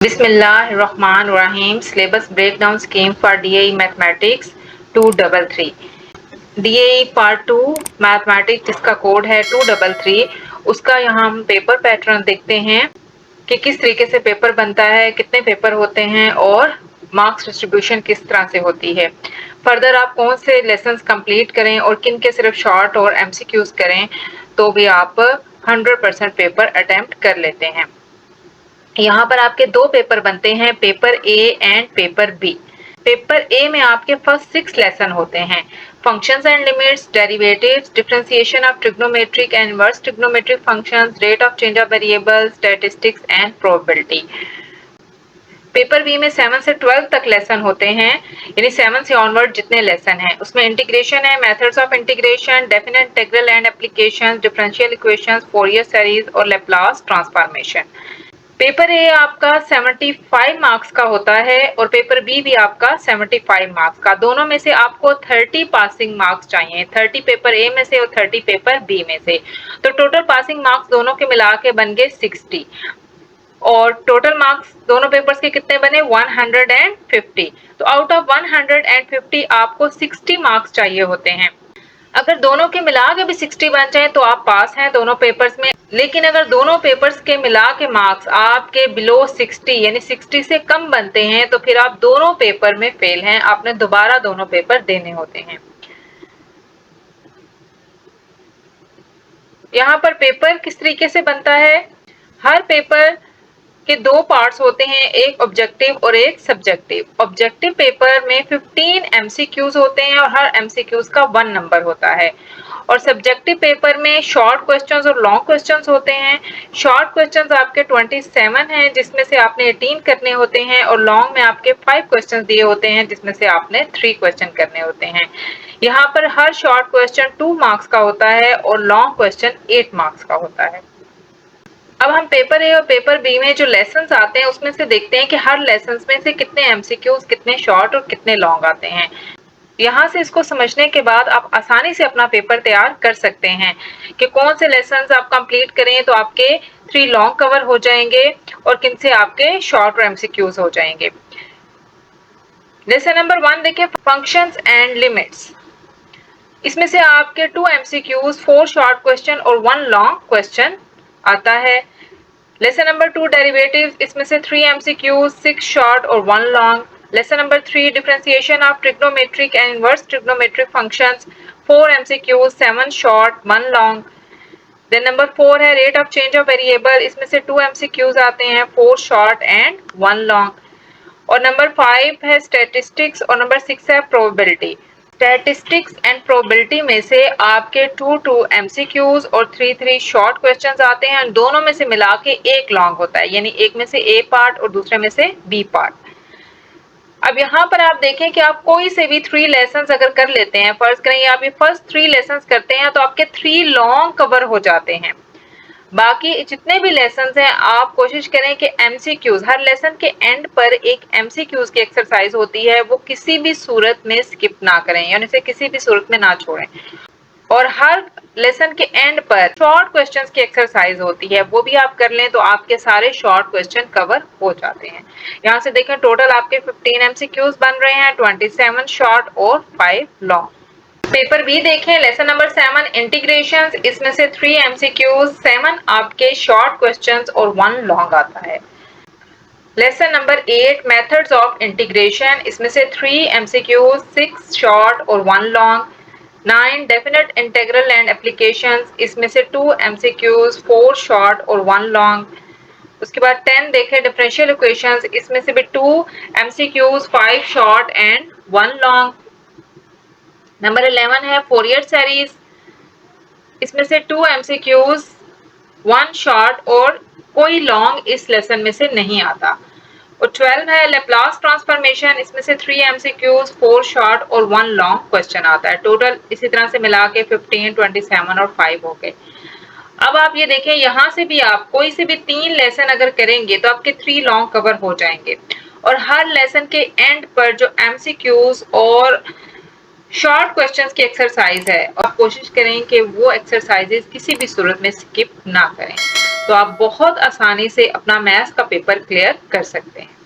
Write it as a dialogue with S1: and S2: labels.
S1: बिस्मिल्लाहिर्रहमानिर्रहीम syllabus breakdown scheme for DAE mathematics 233 DAE part 2 mathematics जिसका code है 233 उसका यहाँ हम पेपर पैटर्न देखते हैं कि किस तरीके से पेपर बनता है, कितने पेपर होते हैं और मार्क्स डिस्ट्रीब्यूशन किस तरह से होती है। फर्दर आप कौन से लेसन्स कंप्लीट करें और किन के सिर्फ शॉर्ट और एमसीक्यूज करें तो भी आप 100% पेपर अटेम्प्ट कर लेते हैं। यहाँ पर आपके दो पेपर बनते हैं, paper A and paper B. Paper A में आपके फर्स्ट 6 लेसन होते हैं, functions and limits, derivatives, differentiation of trigonometric and inverse trigonometric functions, rate of change of variables, statistics and probability. Paper B में 7 से 12 तक lesson होते हैं, यानी 7 से ऑनवर्ड जितने लेसन हैं उसमें इंटीग्रेशन है, methods of integration, definite integral and applications, differential equations, Fourier series और लैप्लास ट्रांसफॉर्मेशन। पेपर ए आपका 75 मार्क्स का होता है और पेपर बी भी आपका 75 मार्क्स का। दोनों में से आपको 30 पासिंग मार्क्स चाहिए, 30 पेपर ए में से और 30 पेपर बी में से। तो टोटल पासिंग मार्क्स दोनों के मिला के बन गए 60 और टोटल मार्क्स दोनों पेपर्स के कितने बने 150। तो आउट ऑफ 150 आपको 60 मार्क्स चाहिए होते हैं। अगर दोनों के मिला के भी 60 बन जाए तो आप पास हैं दोनों पेपर्स में, लेकिन अगर दोनों पेपर्स के मिला के मार्क्स आपके बिलो 60 यानी 60 से कम बनते हैं तो फिर आप दोनों पेपर में फेल हैं, आपने दोबारा दोनों पेपर देने होते हैं। यहाँ पर पेपर किस तरीके से बनता है, हर पेपर के दो पार्ट्स होते हैं, एक ऑब्जेक्टिव और एक सब्जेक्टिव। ऑब्जेक्टिव पेपर में 15 एमसीक्यूज होते हैं और हर एमसीक्यूज का 1 नंबर होता है और सब्जेक्टिव पेपर में शॉर्ट क्वेश्चंस और लॉन्ग क्वेश्चंस होते हैं। शॉर्ट क्वेश्चंस आपके 27 हैं जिसमें से आपने 18 करने होते हैं और लॉन्ग में आपके 5 क्वेश्चंस दिए होते हैं जिसमें से आपने 3 क्वेश्चन करने होते हैं। यहाँ पर हर शॉर्ट क्वेश्चन 2 मार्क्स का होता है और लॉन्ग क्वेश्चन 8 मार्क्स का होता है। अब हम पेपर ए और पेपर बी में जो लेसन्स आते हैं उसमें से देखते हैं कि हर लेसन्स में से कितने एमसीक्यूज, कितने शॉर्ट और कितने लॉन्ग आते हैं। यहाँ से इसको समझने के बाद आप आसानी से अपना पेपर तैयार कर सकते हैं कि कौन से लेसन्स आप कंप्लीट करें तो आपके 3 लॉन्ग कवर हो जाएंगे और किन से आपके शॉर्ट और एमसीक्यूज हो जाएंगे। लेसन नंबर 1 देखिए, फंक्शंस एंड लिमिट्स। इसमें से आपके 2 एमसीक्यूज, 4 शॉर्ट क्वेश्चन और 1 लॉन्ग क्वेश्चन आता है। लेसन नंबर 2 डेरिवेटिव्स, इसमें से 3 एमसीक्यूज, 6 शॉर्ट और 1 long. Lesson number 3 differentiation of trigonometric and inverse trigonometric functions, 4 MCQs, 7 short, 1 long. Then number 4 है rate of change of variable, इसमें से 2 एमसीक्यूज आते हैं, 4 शॉर्ट एंड 1 लॉन्ग। और नंबर 5 है स्टैटिस्टिक्स और नंबर 6 है प्रोबेबिलिटी। स्टैटिस्टिक्स एंड प्रोबेबिलिटी में से आपके 2 एमसीक्यूज और 3 शॉर्ट क्वेश्चंस आते हैं, दोनों में से मिला के एक लॉन्ग होता है, यानी एक में से ए पार्ट और दूसरे में से बी पार्ट। अब यहाँ पर आप देखें कि आप कोई से भी 3 लेसन्स अगर कर लेते हैं, फर्ज करें आप ये फर्स्ट 3 लेसन्स करते हैं तो आपके 3 लॉन्ग कवर हो जाते हैं। बाकी जितने भी लेसन्स हैं आप कोशिश करें कि एमसीक्यूज, हर लेसन के एंड पर एक एमसीक्यूज की एक्सरसाइज होती है, वो किसी भी सूरत में स्किप ना करें, यानी उसे किसी भी सूरत में ना छोड़ें। और हर लेसन के एंड पर शॉर्ट क्वेश्चंस की एक्सरसाइज होती है, वो भी आप कर लें तो आपके सारे शॉर्ट क्वेश्चन कवर हो जाते हैं। यहाँ से देखें टोटल आपके 15 एमसीक्यूज बन रहे हैं, 27 शॉर्ट और 5 लॉन्ग। पेपर बी देखें, लेसन नंबर 7 इंटीग्रेशंस, इसमें से 3 एमसीक्यूज, 7 आपके शॉर्ट क्वेश्चंस और 1 लॉन्ग आता है। Lesson number 8 methods of integration, इसमें से 3 एमसीक्यूज, 6 शॉर्ट और 1 long. 9 definite integral and applications, इसमें से 2 एमसीक्यूज, 4 शॉर्ट और 1 लॉन्ग। उसके बाद 10 देखें डिफरेंशियल इक्वेशंस, इसमें से भी 2 MCQs, 5 short and 1 long. Number 11 है फोरियर सीरीज, इसमें से 2 एमसीक्यूज, 1 शॉर्ट और कोई लॉन्ग इस लेसन में से नहीं आता। और 12 है लैप्लास ट्रांसफॉर्मेशन, इसमें से 3 एमसीक्यूज, 4 शॉर्ट और 1 लॉन्ग क्वेश्चन आता है। टोटल इसी तरह से मिला के 15, 27 और 5 हो गए। अब आप ये देखें, यहाँ से भी आप कोई से भी 3 लेसन अगर करेंगे तो आपके 3 लॉन्ग कवर हो जाएंगे और हर लेसन के एंड पर जो एमसीक्यूज और शॉर्ट क्वेश्चंस की एक्सरसाइज है और कोशिश करें कि वो एक्सरसाइजेस किसी भी सूरत में स्किप ना करें। तो आप बहुत आसानी से अपना मैथ्स का पेपर क्लियर कर सकते हैं।